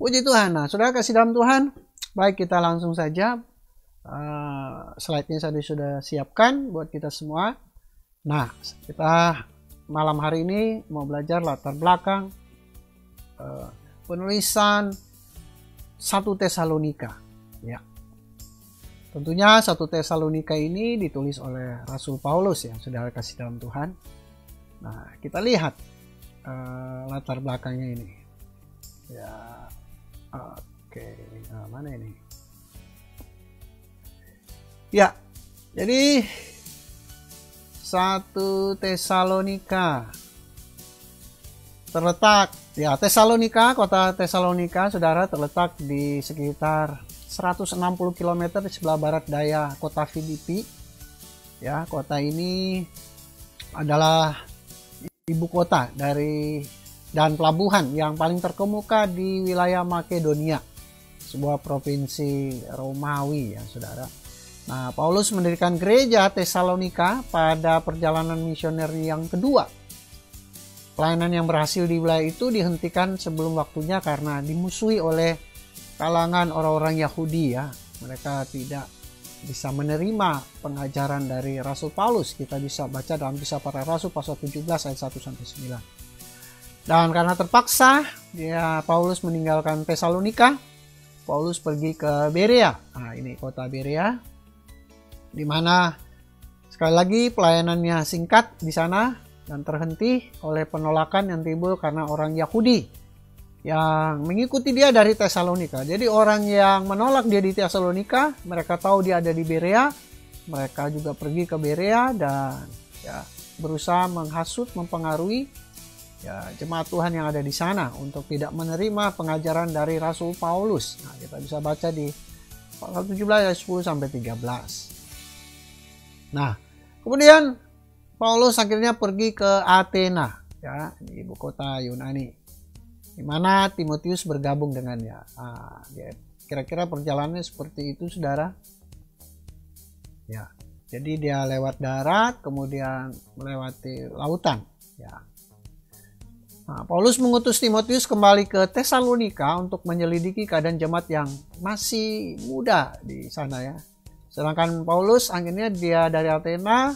Puji Tuhan. Nah, saudara kasih dalam Tuhan, baik kita langsung saja. Slide-nya saya sudah siapkan buat kita semua. Nah, kita malam hari ini mau belajar latar belakang penulisan 1 Tesalonika. Ya. Tentunya 1 Tesalonika ini ditulis oleh Rasul Paulus ya, saudara kasih dalam Tuhan. Nah, kita lihat latar belakangnya ini. Ya, oke, nah, mana ini? Ya, jadi 1 Tesalonika terletak, ya Tesalonika, kota Tesalonika, saudara, terletak di sekitar 160 km di sebelah barat daya kota Filipi. Ya, kota ini adalah ibu kota dari dan pelabuhan yang paling terkemuka di wilayah Makedonia, sebuah provinsi Romawi ya, saudara. Nah, Paulus mendirikan gereja Tesalonika pada perjalanan misioner yang kedua. Pelayanan yang berhasil di wilayah itu dihentikan sebelum waktunya karena dimusuhi oleh kalangan orang-orang Yahudi ya. Mereka tidak bisa menerima pengajaran dari Rasul Paulus. Kita bisa baca dalam Kisah Para Rasul pasal 17 ayat 1-9. Dan karena terpaksa, Paulus meninggalkan Tesalonika. Paulus pergi ke Berea. Nah, ini kota Berea, di mana sekali lagi pelayanannya singkat di sana dan terhenti oleh penolakan yang timbul karena orang Yahudi yang mengikuti dia dari Tesalonika. Jadi orang yang menolak dia di Tesalonika, mereka tahu dia ada di Berea, mereka juga pergi ke Berea dan ya, berusaha menghasut, mempengaruhi ya, jemaat Tuhan yang ada di sana untuk tidak menerima pengajaran dari Rasul Paulus. Nah, kita bisa baca di pasal 17 ayat 10-13. Nah, kemudian Paulus akhirnya pergi ke Athena, ya, di ibu kota Yunani, di mana Timotius bergabung dengannya. Nah, kira-kira perjalanannya seperti itu, saudara. Ya, jadi dia lewat darat, kemudian melewati lautan. Ya. Nah, Paulus mengutus Timotius kembali ke Tesalonika untuk menyelidiki keadaan jemaat yang masih muda di sana ya. Sedangkan Paulus akhirnya dia dari Athena,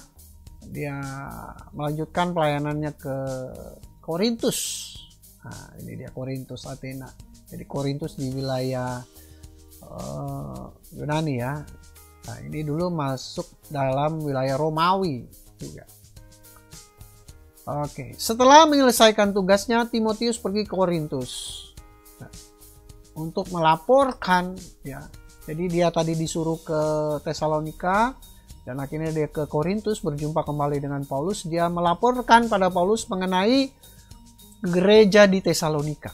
dia melanjutkan pelayanannya ke Korintus. Nah, ini dia Korintus, Athena. Jadi Korintus di wilayah Yunani ya. Nah, ini dulu masuk dalam wilayah Romawi juga. Oke, setelah menyelesaikan tugasnya, Timotius pergi ke Korintus untuk melaporkan ya. Jadi dia tadi disuruh ke Tesalonika dan akhirnya dia ke Korintus berjumpa kembali dengan Paulus. Dia melaporkan pada Paulus mengenai gereja di Tesalonika.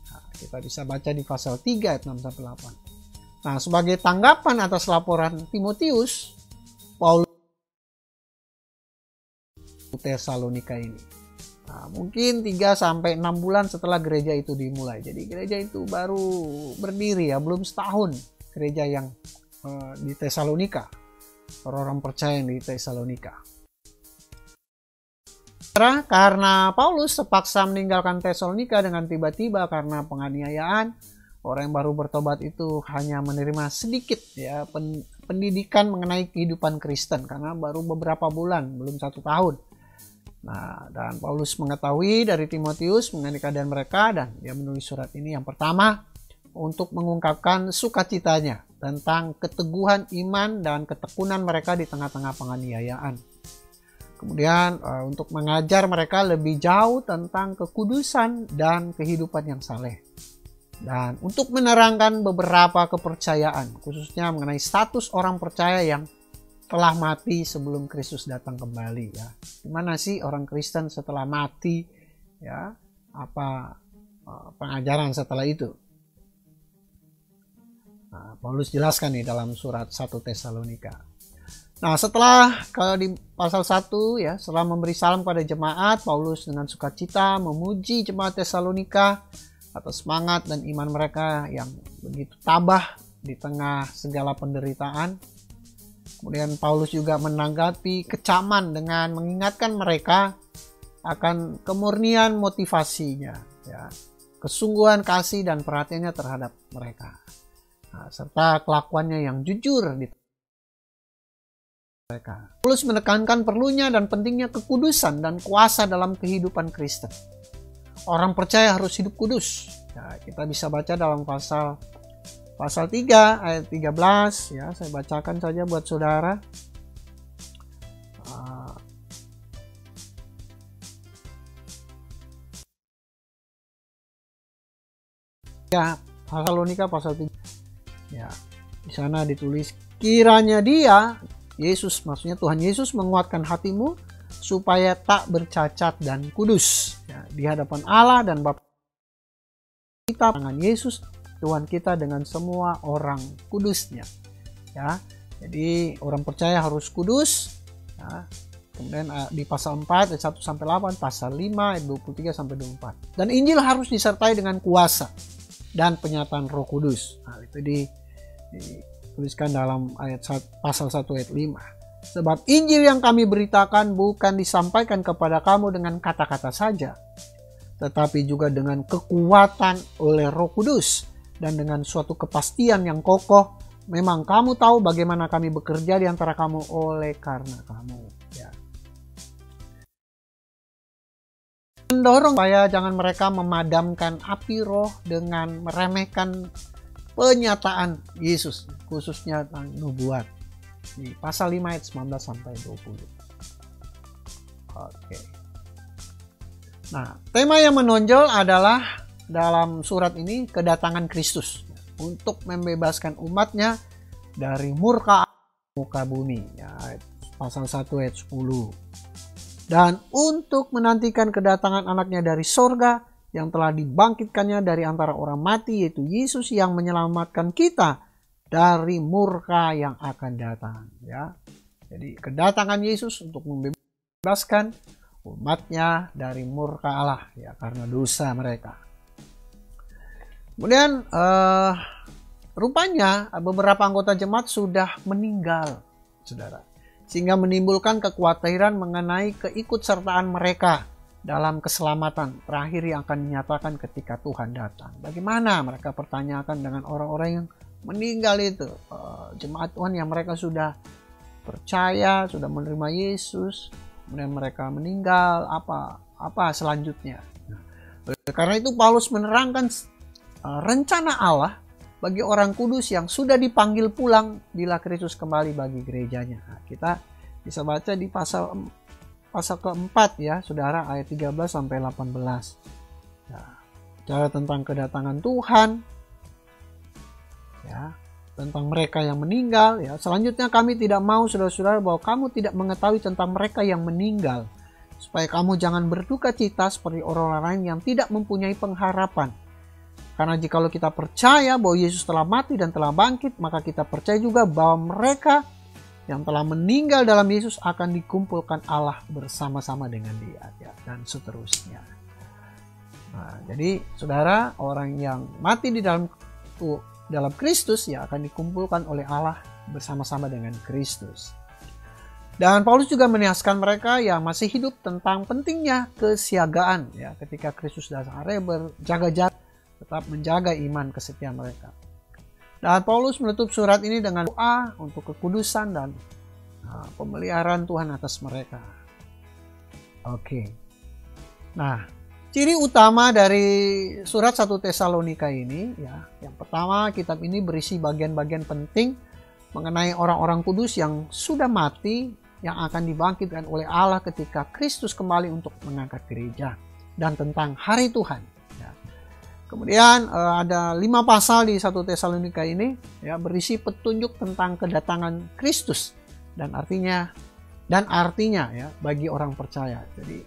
Nah, kita bisa baca di pasal 3 ayat 6-8. Nah, sebagai tanggapan atas laporan Timotius, Paulus Tesalonika ini. Nah, mungkin 3-6 bulan setelah gereja itu dimulai. Jadi gereja itu baru berdiri ya, belum setahun gereja yang di Tesalonika. Orang-orang percaya yang di Tesalonika. Karena Paulus terpaksa meninggalkan Tesalonika dengan tiba-tiba karena penganiayaan, orang yang baru bertobat itu hanya menerima sedikit ya pendidikan mengenai kehidupan Kristen karena baru beberapa bulan, belum 1 tahun. Nah, dan Paulus mengetahui dari Timotius mengenai keadaan mereka dan dia menulis surat ini yang pertama untuk mengungkapkan sukacitanya tentang keteguhan iman dan ketekunan mereka di tengah-tengah penganiayaan. Kemudian untuk mengajar mereka lebih jauh tentang kekudusan dan kehidupan yang saleh. Dan untuk menerangkan beberapa kepercayaan khususnya mengenai status orang percaya yang telah mati sebelum Kristus datang kembali ya. Gimana sih orang Kristen setelah mati ya? Apa pengajaran setelah itu? Nah, Paulus jelaskan nih dalam surat 1 Tesalonika. Nah, setelah kalau di pasal 1 ya, setelah memberi salam pada jemaat, Paulus dengan sukacita memuji jemaat Tesalonika atas semangat dan iman mereka yang begitu tabah di tengah segala penderitaan. Kemudian Paulus juga menanggapi kecaman dengan mengingatkan mereka akan kemurnian motivasinya ya. kesungguhan kasih dan perhatiannya terhadap mereka. Nah, serta kelakuannya yang jujur di mereka. Paulus menekankan perlunya dan pentingnya kekudusan dan kuasa dalam kehidupan Kristen. Orang percaya harus hidup kudus. Ya, kita bisa baca dalam pasal 3 ayat 13 ya, saya bacakan saja buat saudara. Ya, Tesalonika pasal 3. Ya, di sana ditulis, kiranya dia, Yesus, maksudnya Tuhan Yesus, menguatkan hatimu supaya tak bercacat dan kudus ya, di hadapan Allah dan Bapa kita dengan Yesus Tuhan kita dengan semua orang kudusnya ya. Jadi orang percaya harus kudus ya. Kemudian di pasal 4 ayat 1 sampai 8, pasal 5 ayat 23 sampai 24. Dan Injil harus disertai dengan kuasa dan penyataan Roh Kudus. Nah, itu dituliskan dalam pasal 1 ayat 5. Sebab Injil yang kami beritakan bukan disampaikan kepada kamu dengan kata-kata saja, tetapi juga dengan kekuatan oleh Roh Kudus dan dengan suatu kepastian yang kokoh. Memang kamu tahu bagaimana kami bekerja di antara kamu oleh karena kamu. Ya. Mendorong supaya jangan mereka memadamkan api roh dengan meremehkan penyataan Yesus, khususnya tentang nubuat. Di pasal 5 ayat 19 sampai 20. Oke. Nah, tema yang menonjol adalah dalam surat ini kedatangan Kristus untuk membebaskan umatnya dari murka bumi. Ya, pasal 1 ayat 10. Dan untuk menantikan kedatangan anaknya dari sorga yang telah dibangkitkannya dari antara orang mati, yaitu Yesus yang menyelamatkan kita dari murka yang akan datang. Ya. Jadi kedatangan Yesus untuk membebaskan umatnya dari murka Allah ya, karena dosa mereka. Kemudian rupanya beberapa anggota jemaat sudah meninggal, saudara, sehingga menimbulkan kekhawatiran mengenai keikutsertaan mereka dalam keselamatan terakhir yang akan dinyatakan ketika Tuhan datang. Bagaimana mereka pertanyakan dengan orang-orang yang meninggal itu, jemaat Tuhan yang mereka sudah percaya, sudah menerima Yesus, kemudian mereka meninggal, apa selanjutnya? Karena itu Paulus menerangkan rencana Allah bagi orang kudus yang sudah dipanggil pulang bila Kristus kembali bagi gerejanya. Nah, kita bisa baca di pasal keempat ya, saudara, ayat 13 sampai 18. Ya, bicara tentang kedatangan Tuhan, ya, tentang mereka yang meninggal. Ya, selanjutnya kami tidak mau, saudara-saudara, bahwa kamu tidak mengetahui tentang mereka yang meninggal, supaya kamu jangan berduka cita seperti orang-orang lain yang tidak mempunyai pengharapan. Karena jikalau kita percaya bahwa Yesus telah mati dan telah bangkit, maka kita percaya juga bahwa mereka yang telah meninggal dalam Yesus akan dikumpulkan Allah bersama-sama dengan Dia, ya, dan seterusnya. Nah, jadi saudara, orang yang mati di dalam Kristus ya akan dikumpulkan oleh Allah bersama-sama dengan Kristus. Dan Paulus juga menjelaskan mereka yang masih hidup tentang pentingnya kesiagaan ya, ketika Kristus datang, berjaga-jaga, tetap menjaga iman kesetiaan mereka. Dan Paulus menutup surat ini dengan doa untuk kekudusan dan pemeliharaan Tuhan atas mereka. Oke. Nah, ciri utama dari surat 1 Tesalonika ini ya, yang pertama, kitab ini berisi bagian-bagian penting mengenai orang-orang kudus yang sudah mati yang akan dibangkitkan oleh Allah ketika Kristus kembali untuk mengangkat gereja, dan tentang hari Tuhan. Kemudian ada 5 pasal di 1 Tesalonika ini ya, berisi petunjuk tentang kedatangan Kristus dan artinya ya bagi orang percaya. Jadi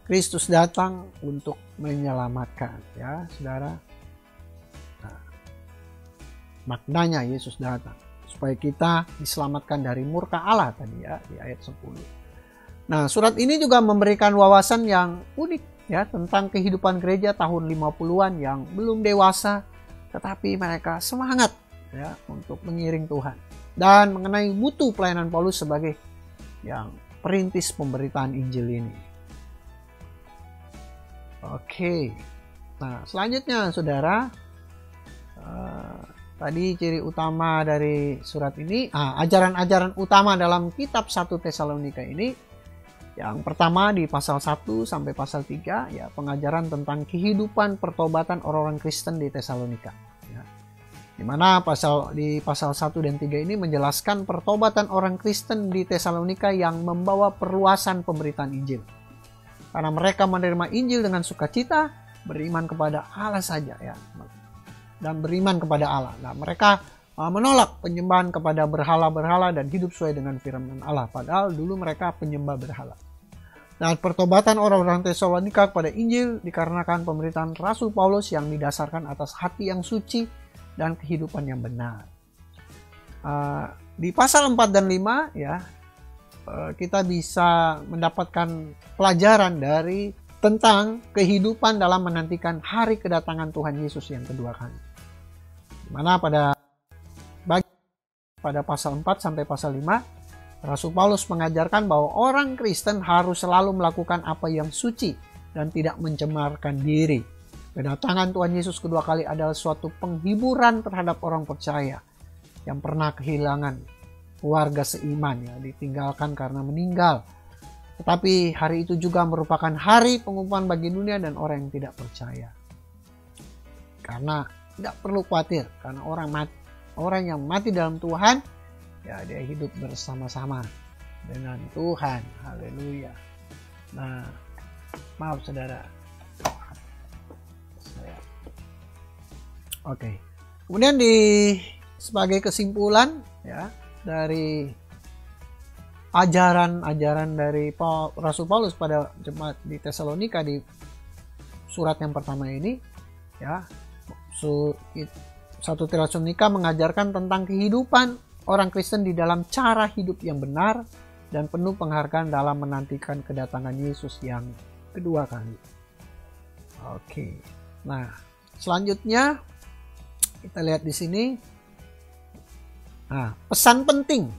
Kristus datang untuk menyelamatkan ya, saudara. Nah, maknanya Yesus datang supaya kita diselamatkan dari murka Allah tadi ya, di ayat 10. Nah, surat ini juga memberikan wawasan yang unik ya, tentang kehidupan gereja tahun 50-an yang belum dewasa tetapi mereka semangat ya untuk mengiring Tuhan, dan mengenai mutu pelayanan Paulus sebagai yang perintis pemberitaan Injil ini. Oke. Nah, selanjutnya saudara, tadi ciri utama dari surat ini, ajaran-ajaran utama dalam kitab 1 Tesalonika ini, yang pertama di pasal 1 sampai pasal 3, ya, pengajaran tentang kehidupan pertobatan orang-orang Kristen di Tesalonika. Ya. Di mana di pasal 1 dan 3 ini menjelaskan pertobatan orang Kristen di Tesalonika yang membawa perluasan pemberitaan Injil. Karena mereka menerima Injil dengan sukacita, beriman kepada Allah saja, ya, dan beriman kepada Allah. Nah, mereka menolak penyembahan kepada berhala-berhala dan hidup sesuai dengan firman Allah. Padahal dulu mereka penyembah berhala. Nah, pertobatan orang-orang Tesalonika kepada Injil dikarenakan pemberitaan Rasul Paulus yang didasarkan atas hati yang suci dan kehidupan yang benar. Di pasal 4 dan 5, ya, kita bisa mendapatkan pelajaran tentang kehidupan dalam menantikan hari kedatangan Tuhan Yesus yang kedua kali. Dimana pada pasal 4 sampai pasal 5, Rasul Paulus mengajarkan bahwa orang Kristen harus selalu melakukan apa yang suci dan tidak mencemarkan diri. Kedatangan Tuhan Yesus kedua kali adalah suatu penghiburan terhadap orang percaya yang pernah kehilangan keluarga seiman, ya, ditinggalkan karena meninggal. Tetapi hari itu juga merupakan hari penghukuman bagi dunia dan orang yang tidak percaya. Karena tidak perlu khawatir, karena orang yang mati dalam Tuhan, ya, dia hidup bersama-sama dengan Tuhan. Haleluya. Nah, maaf saudara. Oke. Kemudian sebagai kesimpulan, ya, dari ajaran-ajaran dari Rasul Paulus pada jemaat di Tesalonika di surat yang pertama ini, ya, 1 Tesalonika mengajarkan tentang kehidupan orang Kristen di dalam cara hidup yang benar dan penuh penghargaan dalam menantikan kedatangan Yesus yang kedua kali. Oke. Nah, selanjutnya kita lihat di sini. Nah, pesan penting,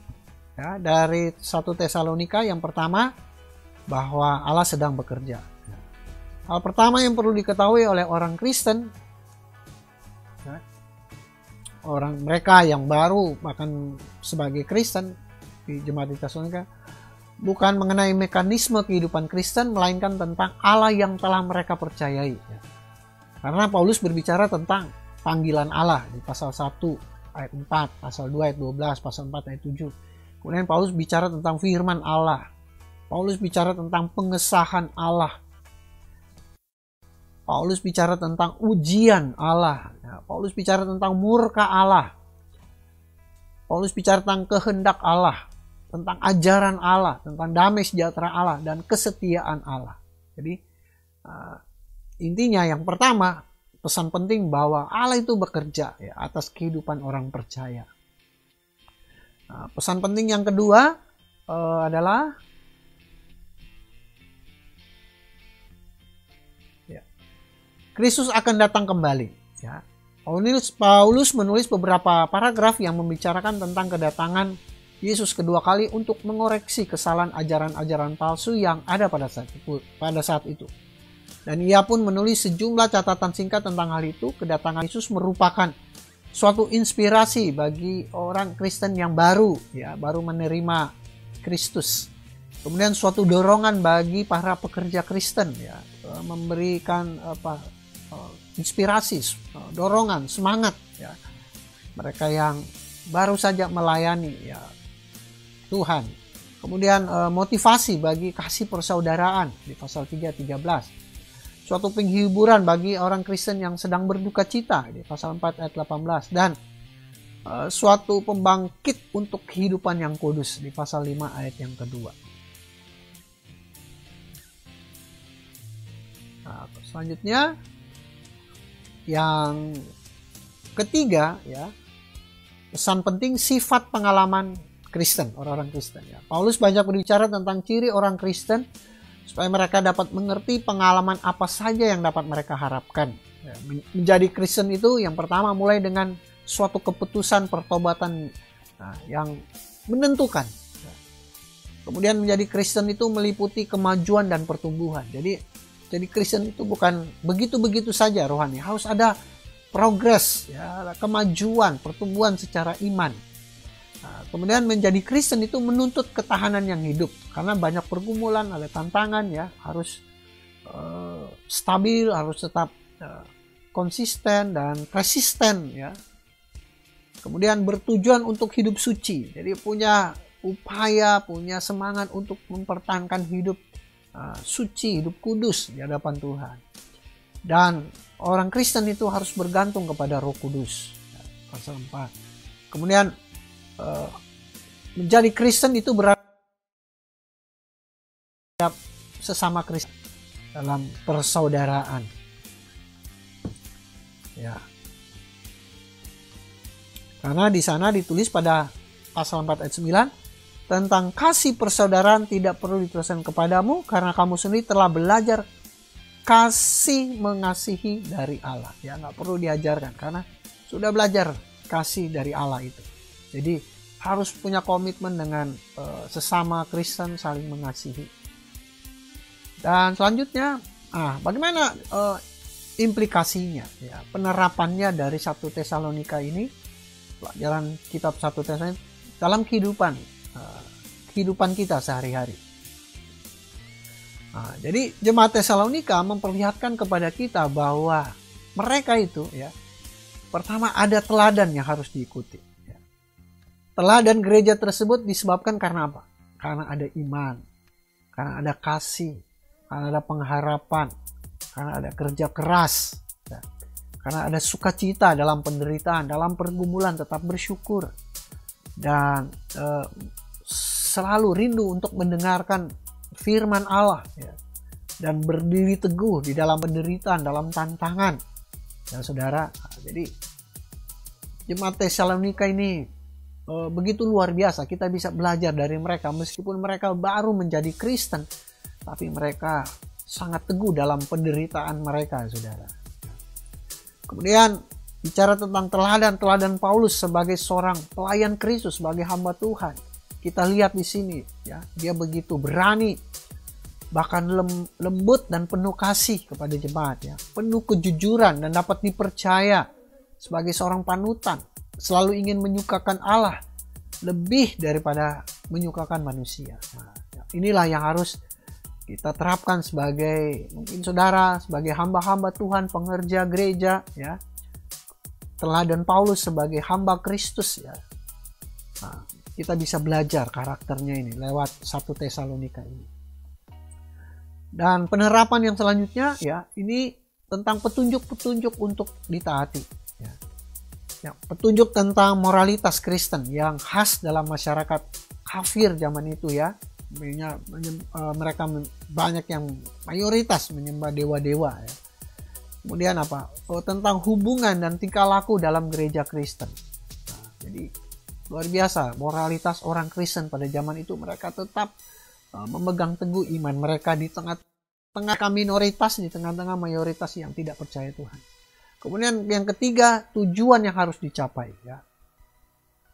ya, dari 1 Tesalonika yang pertama, bahwa Allah sedang bekerja. Hal pertama yang perlu diketahui oleh orang Kristen, ya, orang mereka yang baru bahkan sebagai Kristen di jemaat di Tesalonika, bukan mengenai mekanisme kehidupan Kristen, melainkan tentang Allah yang telah mereka percayai. Ya. Karena Paulus berbicara tentang panggilan Allah di pasal 1 ayat 4, pasal 2 ayat 12, pasal 4 ayat 7. Kemudian Paulus bicara tentang firman Allah. Paulus bicara tentang pengesahan Allah. Paulus bicara tentang ujian Allah. Ya, Paulus bicara tentang murka Allah. Paulus bicara tentang kehendak Allah, tentang ajaran Allah, tentang damai sejahtera Allah, dan kesetiaan Allah. Jadi intinya yang pertama, pesan penting bahwa Allah itu bekerja, ya, atas kehidupan orang percaya. Nah, pesan penting yang kedua adalah Kristus akan datang kembali. Ya. Paulus menulis beberapa paragraf yang membicarakan tentang kedatangan Yesus kedua kali untuk mengoreksi kesalahan ajaran-ajaran palsu yang ada pada saat itu. Dan ia pun menulis sejumlah catatan singkat tentang hal itu. Kedatangan Yesus merupakan suatu inspirasi bagi orang Kristen yang baru menerima Kristus. Kemudian suatu dorongan bagi para pekerja Kristen, ya, memberikan inspirasi, dorongan, semangat, ya, mereka yang baru saja melayani, ya, Tuhan. Kemudian motivasi bagi kasih persaudaraan di pasal 3:13. Suatu penghiburan bagi orang Kristen yang sedang berduka cita di pasal 4 ayat 18. Dan suatu pembangkit untuk kehidupan yang kudus di pasal 5 ayat yang kedua. Nah, selanjutnya yang ketiga, ya, pesan penting sifat pengalaman Kristen, orang-orang Kristen. Ya. Paulus banyak berbicara tentang ciri orang Kristen supaya mereka dapat mengerti pengalaman apa saja yang dapat mereka harapkan. Ya, menjadi Kristen itu yang pertama mulai dengan suatu keputusan pertobatan, yang menentukan. Ya. Kemudian menjadi Kristen itu meliputi kemajuan dan pertumbuhan. Jadi Jadi Kristen itu bukan begitu-begitu saja rohani, harus ada progres, ya, ada kemajuan, pertumbuhan secara iman. Nah, kemudian menjadi Kristen itu menuntut ketahanan yang hidup, karena banyak pergumulan, ada tantangan, ya, harus stabil, harus tetap konsisten dan resisten, ya. Kemudian bertujuan untuk hidup suci, jadi punya upaya, punya semangat untuk mempertahankan hidup suci, hidup kudus di hadapan Tuhan. Dan orang Kristen itu harus bergantung kepada Roh Kudus, pasal 4. Kemudian menjadi Kristen itu berarti sesama Kristen dalam persaudaraan, ya. Karena di sana ditulis pada pasal 4 ayat 9 tentang kasih persaudaraan tidak perlu dituliskan kepadamu karena kamu sendiri telah belajar kasih mengasihi dari Allah. Ya, nggak perlu diajarkan karena sudah belajar kasih dari Allah itu. Jadi harus punya komitmen dengan sesama Kristen, saling mengasihi. Dan selanjutnya, bagaimana implikasinya, ya, penerapannya dari 1 Tesalonika ini, pelajaran kitab 1 Tesalonika dalam kehidupan kita sehari-hari. Jadi jemaat Tesalonika memperlihatkan kepada kita bahwa mereka itu, ya, pertama ada teladan yang harus diikuti. Ya. Teladan gereja tersebut disebabkan karena apa? Karena ada iman, karena ada kasih, karena ada pengharapan, karena ada kerja keras, ya. Karena ada sukacita dalam penderitaan, dalam pergumulan tetap bersyukur, dan selalu rindu untuk mendengarkan firman Allah, ya, dan berdiri teguh di dalam penderitaan, dalam tantangan, ya saudara. Jadi jemaat Tesalonika ini begitu luar biasa. Kita bisa belajar dari mereka meskipun mereka baru menjadi Kristen, tapi mereka sangat teguh dalam penderitaan mereka, saudara. Kemudian bicara tentang teladan Paulus sebagai seorang pelayan Kristus, sebagai hamba Tuhan. Kita lihat di sini, ya, dia begitu berani, bahkan lembut dan penuh kasih kepada jemaat, ya, penuh kejujuran dan dapat dipercaya sebagai seorang panutan, selalu ingin menyukakan Allah lebih daripada menyukakan manusia. Nah, inilah yang harus kita terapkan sebagai mungkin saudara, sebagai hamba-hamba Tuhan, pengerja gereja, ya. Teladan Paulus sebagai hamba Kristus, ya. Nah, kita bisa belajar karakternya ini lewat 1 Tesalonika ini. Dan penerapan yang selanjutnya, ya, ini tentang petunjuk-petunjuk untuk ditaati. Ya. Ya, petunjuk tentang moralitas Kristen yang khas dalam masyarakat kafir zaman itu, ya. Mereka banyak yang mayoritas menyembah dewa-dewa, ya. Kemudian apa? Tentang hubungan dan tingkah laku dalam gereja Kristen. Nah, jadi luar biasa moralitas orang Kristen pada zaman itu. Mereka tetap memegang teguh iman mereka di tengah-tengah minoritas, di tengah-tengah mayoritas yang tidak percaya Tuhan. Kemudian yang ketiga, tujuan yang harus dicapai, ya,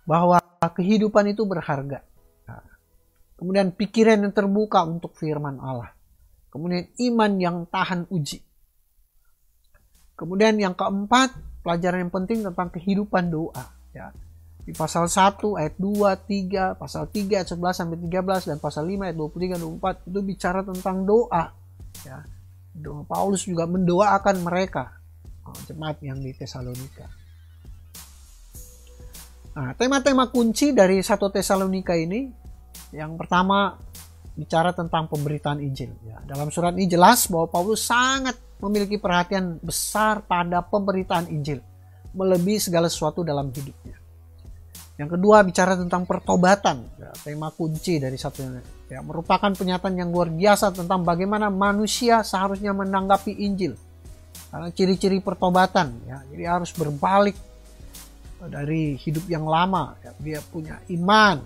bahwa kehidupan itu berharga. Nah, kemudian pikiran yang terbuka untuk firman Allah. Kemudian iman yang tahan uji. Kemudian yang keempat, pelajaran yang penting tentang kehidupan doa, ya. Di pasal 1 ayat 2, 3, pasal 3 ayat 11 sampai 13 dan pasal 5 ayat 23 dan 24 itu bicara tentang doa, ya. Paulus juga mendoakan mereka, jemaat yang di Tesalonika. Nah, tema-tema kunci dari 1 Tesalonika ini, yang pertama bicara tentang pemberitaan Injil, ya. Dalam surat ini jelas bahwa Paulus sangat memiliki perhatian besar pada pemberitaan Injil, melebihi segala sesuatu dalam hidupnya. Yang kedua bicara tentang pertobatan, ya, tema kunci dari 1, ya, merupakan pernyataan yang luar biasa tentang bagaimana manusia seharusnya menanggapi Injil. Karena ciri-ciri pertobatan, ya, jadi harus berbalik dari hidup yang lama, ya, dia punya iman,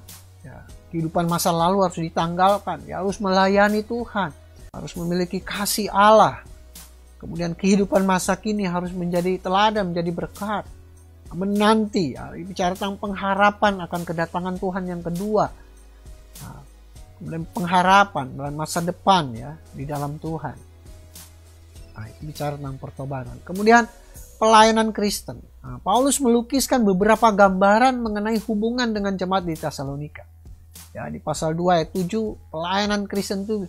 ya, kehidupan masa lalu harus ditanggalkan, ya, harus melayani Tuhan, harus memiliki kasih Allah. Kemudian kehidupan masa kini harus menjadi teladan, menjadi berkat. Menanti, ya, bicara tentang pengharapan akan kedatangan Tuhan yang kedua. Nah, kemudian pengharapan dalam masa depan, ya, di dalam Tuhan. Nah, itu bicara tentang pertobatan. Kemudian pelayanan Kristen. Nah, Paulus melukiskan beberapa gambaran mengenai hubungan dengan jemaat di Tesalonika. Ya, di pasal 2 ayat 7, pelayanan Kristen itu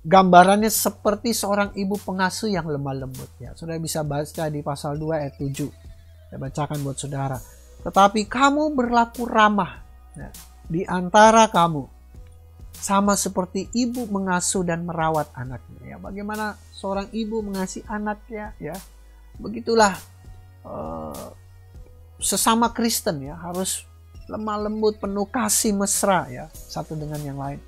gambarannya seperti seorang ibu pengasuh yang lemah lembut. Ya, saudara bisa baca di pasal 2 ayat 7. Saya bacakan buat saudara. Tetapi kamu berlaku ramah, ya, di antara kamu, sama seperti ibu mengasuh dan merawat anaknya. Ya, bagaimana seorang ibu mengasihi anaknya, ya, begitulah sesama Kristen, ya, harus lemah lembut, penuh kasih mesra, ya, satu dengan yang lain.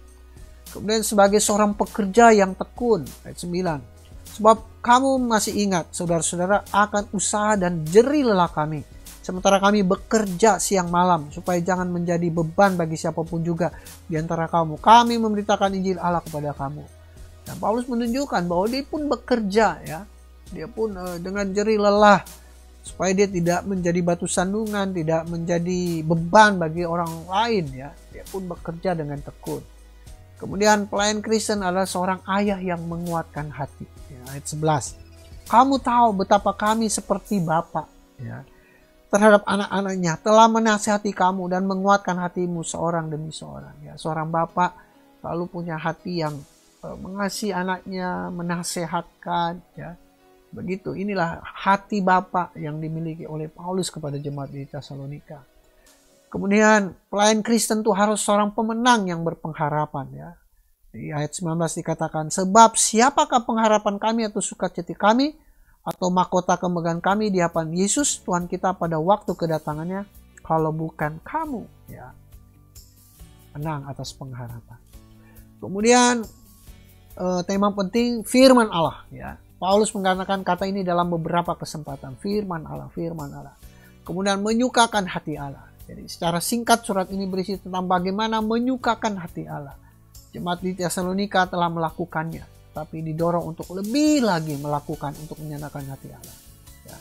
Kemudian sebagai seorang pekerja yang tekun, ayat 9. Sebab kamu masih ingat, saudara-saudara, akan usaha dan jerih lelah kami, sementara kami bekerja siang malam, supaya jangan menjadi beban bagi siapapun juga di antara kamu. Kami memberitakan Injil Allah kepada kamu. Dan Paulus menunjukkan bahwa dia pun bekerja, ya, dia pun dengan jerih lelah, supaya dia tidak menjadi batu sandungan, tidak menjadi beban bagi orang lain, ya. Dia pun bekerja dengan tekun. Kemudian pelayan Kristen adalah seorang ayah yang menguatkan hati. Ya, ayat 11. Kamu tahu betapa kami seperti Bapa, ya, terhadap anak-anaknya, telah menasihati kamu dan menguatkan hatimu seorang demi seorang. Ya, seorang Bapa selalu punya hati yang mengasihi anaknya, menasehatkan. Ya, begitu. Inilah hati Bapa yang dimiliki oleh Paulus kepada jemaat di Tesalonika. Kemudian pelayan Kristen itu harus seorang pemenang yang berpengharapan, ya. Di ayat 19 dikatakan, sebab siapakah pengharapan kami atau sukacita kami atau mahkota kemegahan kami di hadapan Yesus Tuhan kita pada waktu kedatangannya, kalau bukan kamu, ya. Menang atas pengharapan. Kemudian tema penting firman Allah, ya. Paulus menggunakan kata ini dalam beberapa kesempatan, firman Allah, firman Allah. Kemudian menyukakan hati Allah. Jadi secara singkat surat ini berisi tentang bagaimana menyukakan hati Allah. Jemaat di Tesalonika telah melakukannya, tapi didorong untuk lebih lagi melakukan untuk menyenangkan hati Allah. Ya.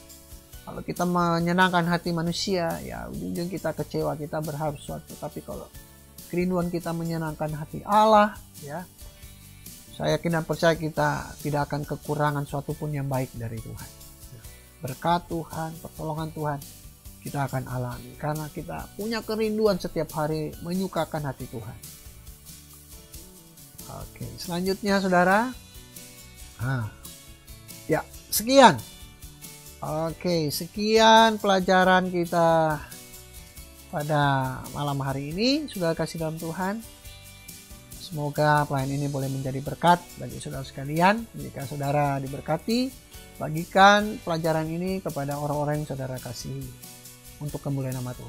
Kalau kita menyenangkan hati manusia, ya ujung-ujung kita kecewa, kita berharap sesuatu. Tapi kalau kerinduan kita menyenangkan hati Allah, ya, saya yakin dan percaya kita tidak akan kekurangan suatu pun yang baik dari Tuhan. Berkat Tuhan, pertolongan Tuhan, kita akan alami karena kita punya kerinduan setiap hari menyukakan hati Tuhan. Oke, selanjutnya saudara. Ya, sekian. Oke, sekian pelajaran kita pada malam hari ini. Saudara kasih dalam Tuhan, semoga pelayan ini boleh menjadi berkat bagi saudara sekalian. Jika saudara diberkati, bagikan pelajaran ini kepada orang-orang yang saudara kasihi, untuk kemuliaan nama Tuhan.